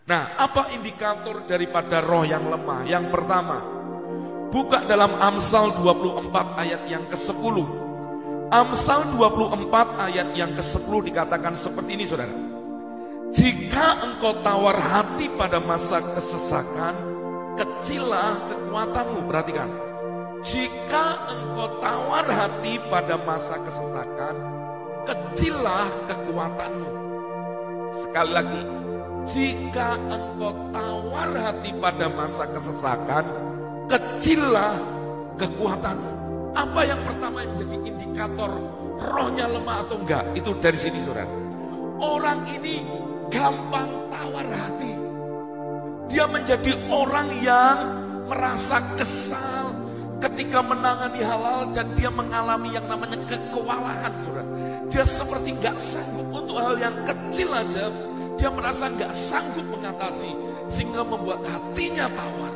Nah, apa indikator daripada roh yang lemah? Yang pertama, buka dalam Amsal 24 ayat yang ke-10. Amsal 24 ayat yang ke-10 dikatakan seperti ini, saudara. Jika engkau tawar hati pada masa kesesakan, kecillah kekuatanmu. Perhatikan. Jika engkau tawar hati pada masa kesesakan, kecillah kekuatanmu. Sekali lagi. Jika engkau tawar hati pada masa kesesakan, kecillah kekuatanmu. Apa yang pertama yang menjadi indikator rohnya lemah atau enggak? Itu dari sini, saudara. Orang ini gampang tawar hati. Dia menjadi orang yang merasa kesal ketika menangani hal-hal dan dia mengalami yang namanya kekewalahan, saudara. Dia seperti enggak sanggup untuk hal yang kecil aja. Dia merasa nggak sanggup mengatasi, sehingga membuat hatinya tawar.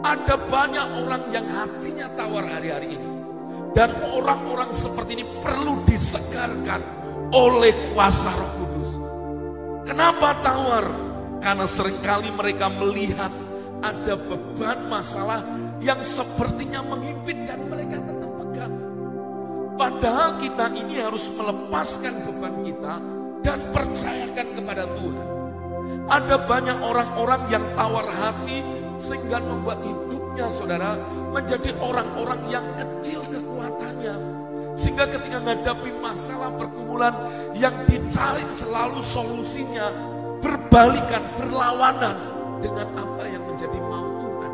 Ada banyak orang yang hatinya tawar hari-hari ini. Dan orang-orang seperti ini perlu disegarkan oleh kuasa Roh Kudus. Kenapa tawar? Karena seringkali mereka melihat ada beban masalah yang sepertinya menghimpit dan mereka tetap pegang. Padahal kita ini harus melepaskan beban kita dan percayakan kepada Tuhan. Ada banyak orang-orang yang tawar hati sehingga membuat hidupnya, saudara, menjadi orang-orang yang kecil kekuatannya. Sehingga ketika menghadapi masalah pergumulan yang dicari selalu solusinya berbalikan, berlawanan dengan apa yang menjadi mau Tuhan.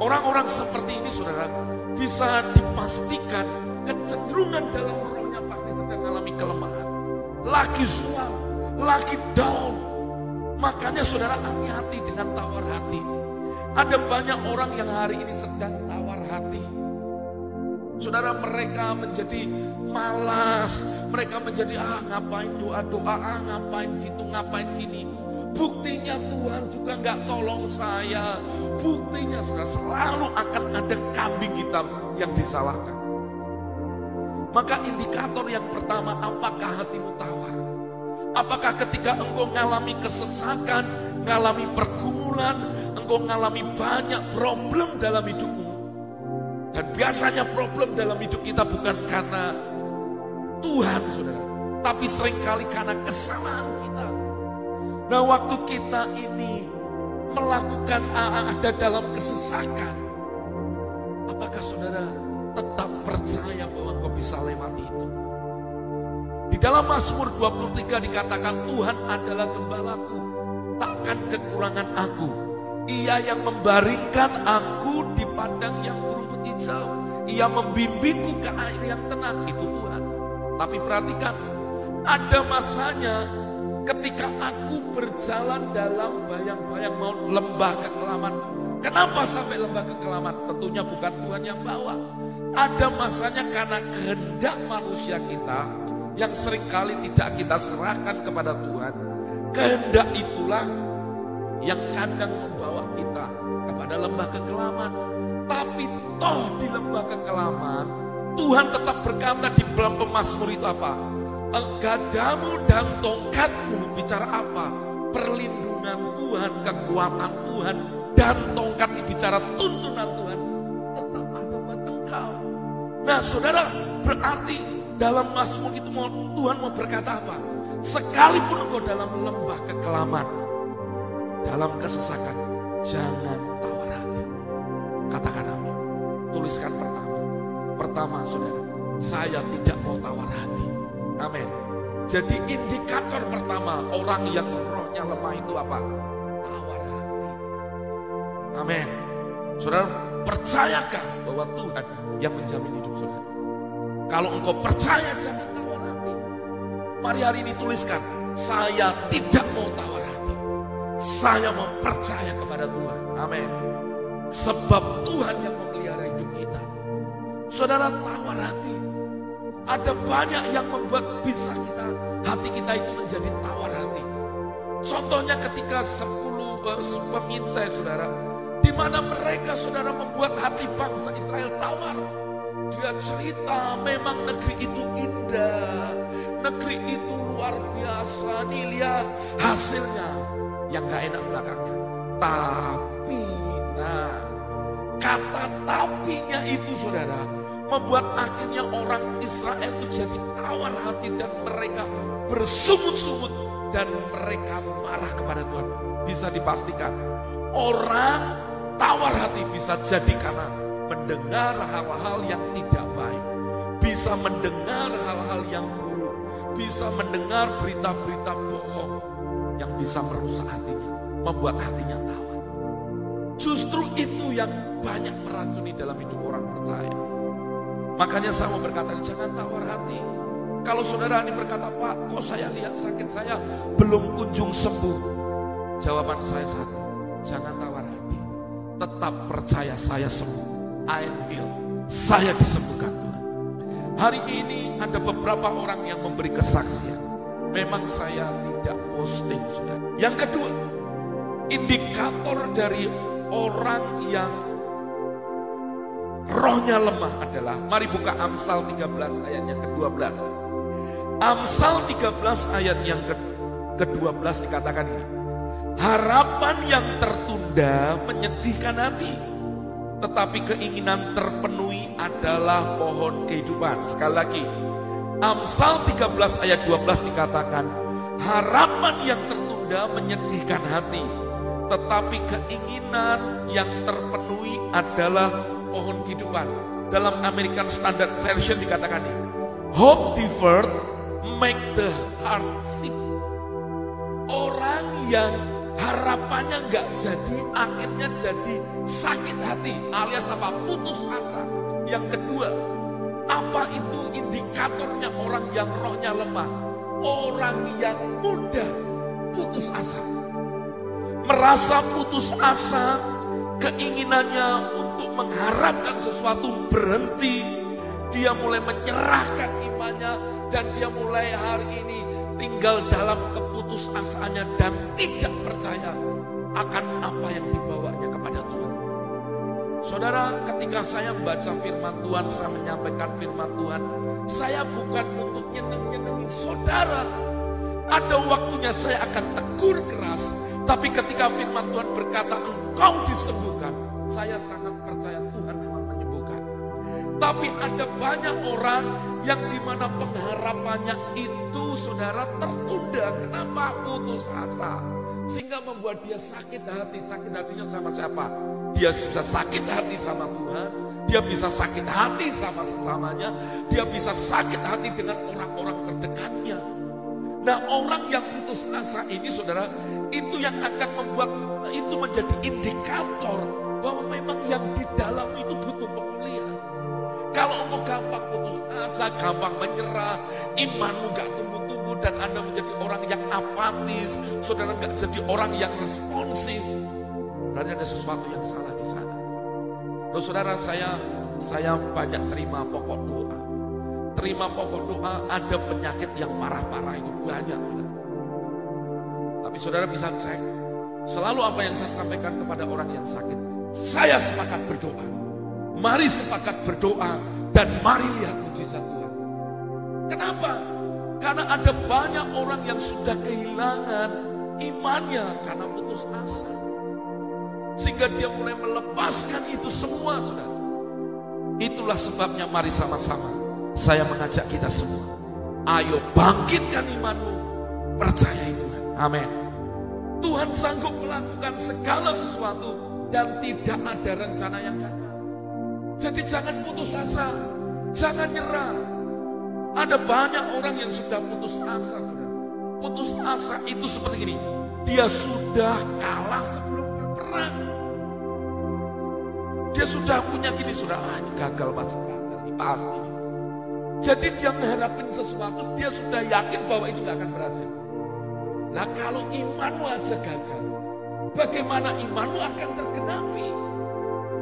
Orang-orang seperti ini, saudara, bisa dipastikan kecenderungan dalam rohnya pasti sedang mengalami kelemahan. Lagi suam, lagi down. Makanya saudara hati-hati dengan tawar hati. Ada banyak orang yang hari ini sedang tawar hati. Saudara, mereka menjadi malas. Mereka menjadi ngapain doa-doa, ngapain gitu, ngapain gini. Buktinya Tuhan juga gak tolong saya. Buktinya saudara selalu akan ada kambing hitam yang disalahkan. Maka indikator yang pertama, apakah hatimu tawar? Apakah ketika engkau mengalami kesesakan, mengalami pergumulan, engkau mengalami banyak problem dalam hidupmu. Dan biasanya problem dalam hidup kita bukan karena Tuhan, saudara. Tapi seringkali karena kesalahan kita. Nah, waktu kita ini melakukan ada dalam kesesakan, apakah saudara tetap percaya bahwa engkau bisa lewati itu? Di dalam Mazmur 23 dikatakan, Tuhan adalah gembalaku, takkan kekurangan aku. Ia yang membaringkan aku di padang yang berumput hijau. Ia membimbingku ke air yang tenang, itu Tuhan. Tapi perhatikan, ada masanya ketika aku berjalan dalam bayang-bayang maut lembah kekelaman. Kenapa sampai lembah kekelaman? Tentunya bukan Tuhan yang bawa. Ada masanya karena kehendak manusia kita yang seringkali tidak kita serahkan kepada Tuhan. Kehendak itulah yang kadang membawa kita kepada lembah kekelaman. Tapi toh di lembah kekelaman, Tuhan tetap berkata di dalam pemazmur itu apa? Gadamu dan tongkatmu, bicara apa? Perlindungan Tuhan, kekuatan Tuhan, dan tongkat bicara tuntunan Tuhan tetap ada buat engkau. Nah saudara, berarti dalam Mazmur itu Tuhan mau berkata apa? Sekalipun engkau dalam lembah kekelaman, dalam kesesakan, jangan tawar hati. Katakan amin. Tuliskan pertama. Pertama saudara, saya tidak mau tawar hati. Amin. Jadi indikator pertama orang yang rohnya lemah itu apa? Tawar hati. Amin. Saudara, percayakan bahwa Tuhan yang menjamin hidup saudara. Kalau engkau percaya, jangan tawar hati. Mari hari ini tuliskan, saya tidak mau tawar hati. Saya mau percaya kepada Tuhan. Amin. Sebab Tuhan yang memelihara hidup kita. Saudara, tawar hati. Ada banyak yang membuat bisa hati kita itu menjadi tawar hati. Contohnya ketika 10 pemintai saudara, di mana mereka saudara membuat hati bangsa Israel tawar. Dia cerita memang negeri itu indah, negeri itu luar biasa. Nih lihat hasilnya, yang gak enak belakangnya. Tapi, nah, kata tapinya itu saudara, membuat akhirnya orang Israel itu jadi tawar hati dan mereka bersungut-sungut dan mereka marah kepada Tuhan. Bisa dipastikan, orang tawar hati bisa jadi karena mendengar hal-hal yang tidak baik, bisa mendengar hal-hal yang buruk, bisa mendengar berita-berita bohong yang bisa merusak hatinya, membuat hatinya tawar. Justru itu yang banyak meracuni dalam hidup orang percaya. Makanya saya mau berkata, jangan tawar hati. Kalau saudara ini berkata, Pak, kok saya lihat sakit saya belum kunjung sembuh. Jawaban saya satu, jangan tawar hati. Tetap percaya saya sembuh. I am healed. Saya disembuhkan Tuhan. Hari ini ada beberapa orang yang memberi kesaksian. Memang saya tidak posting, saudara. Yang kedua, indikator dari orang yang rohnya lemah adalah, mari buka Amsal 13 ayat yang ke-12. Amsal 13 ayat yang ke-12 dikatakan ini. Harapan yang tertunda menyedihkan hati, tetapi keinginan terpenuhi adalah pohon kehidupan. Sekali lagi, Amsal 13 ayat 12 dikatakan, harapan yang tertunda menyedihkan hati, tetapi keinginan yang terpenuhi adalah pohon kehidupan. Dalam American Standard Version dikatakan ini, hope deferred make the heart sick. Orang yang harapannya nggak jadi, akhirnya jadi sakit hati, alias apa? Putus asa. Yang kedua, apa itu indikatornya orang yang rohnya lemah? Orang yang mudah putus asa. Merasa putus asa, keinginannya untuk mengharapkan sesuatu berhenti. Dia mulai menyerahkan imannya dan dia mulai hari ini tinggal dalam keputusasaannya dan tidak percaya akan apa yang dibawanya kepada Tuhan. Saudara, ketika saya membaca firman Tuhan, saya menyampaikan firman Tuhan, saya bukan untuk nyeneng-nyenengin saudara. Ada waktunya saya akan tegur keras, tapi ketika firman Tuhan berkata engkau disembuhkan, saya sangat percaya Tuhan memang menyembuhkan. Tapi ada banyak orang yang dimana pengharapannya itu saudara tertunda. Kenapa? Putus asa. Sehingga membuat dia sakit hati. Sakit hatinya sama siapa? Dia bisa sakit hati sama Tuhan. Dia bisa sakit hati sama sesamanya. Dia bisa sakit hati dengan orang-orang terdekatnya. Nah, orang yang putus asa ini saudara, itu yang akan membuat itu menjadi indikator bahwa memang yang di dalam itu butuh pemulihan. Kalau engkau gampang putus asa, gampang menyerah, imanmu gak tumbuh-tumbuh dan Anda menjadi orang yang apatis, saudara gak jadi orang yang responsif, berarti ada sesuatu yang salah di sana. Loh saudara, saya banyak terima pokok doa. Terima pokok doa, ada penyakit yang parah-parah itu banyak. Saudara. Tapi saudara bisa cek, selalu apa yang saya sampaikan kepada orang yang sakit, saya sepakat berdoa. Mari sepakat berdoa dan mari lihat mujizat Tuhan. Kenapa? Karena ada banyak orang yang sudah kehilangan imannya karena putus asa. Sehingga dia mulai melepaskan itu semua, saudara. Itulah sebabnya mari sama-sama saya mengajak kita semua. Ayo bangkitkan imanmu, percayai Tuhan. Amin. Tuhan sanggup melakukan segala sesuatu dan tidak ada rencana yang gagal. Jadi jangan putus asa, jangan nyerah. Ada banyak orang yang sudah putus asa, saudara. Putus asa itu seperti ini, dia sudah kalah sebelum berperang. Dia sudah punya gini, sudah ini gagal, masih gagal, ini pasti. Jadi dia mengharapkan sesuatu, dia sudah yakin bahwa itu gak akan berhasil. Nah kalau imanmu aja gagal, bagaimana imanmu akan tergenapi?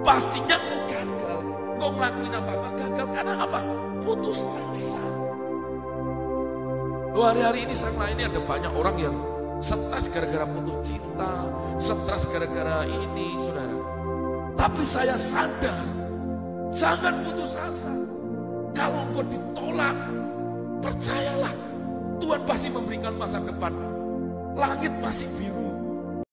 Pastinya kau gagal. Kau ngelakuin apa-apa gagal karena apa? Putus asa. Hari-hari ini sama ini ada banyak orang yang stres gara-gara putus cinta, stres gara-gara ini, saudara. Tapi saya sadar, jangan putus asa. Kalau kau ditolak, percayalah, Tuhan pasti memberikan masa depan. Langit masih biru,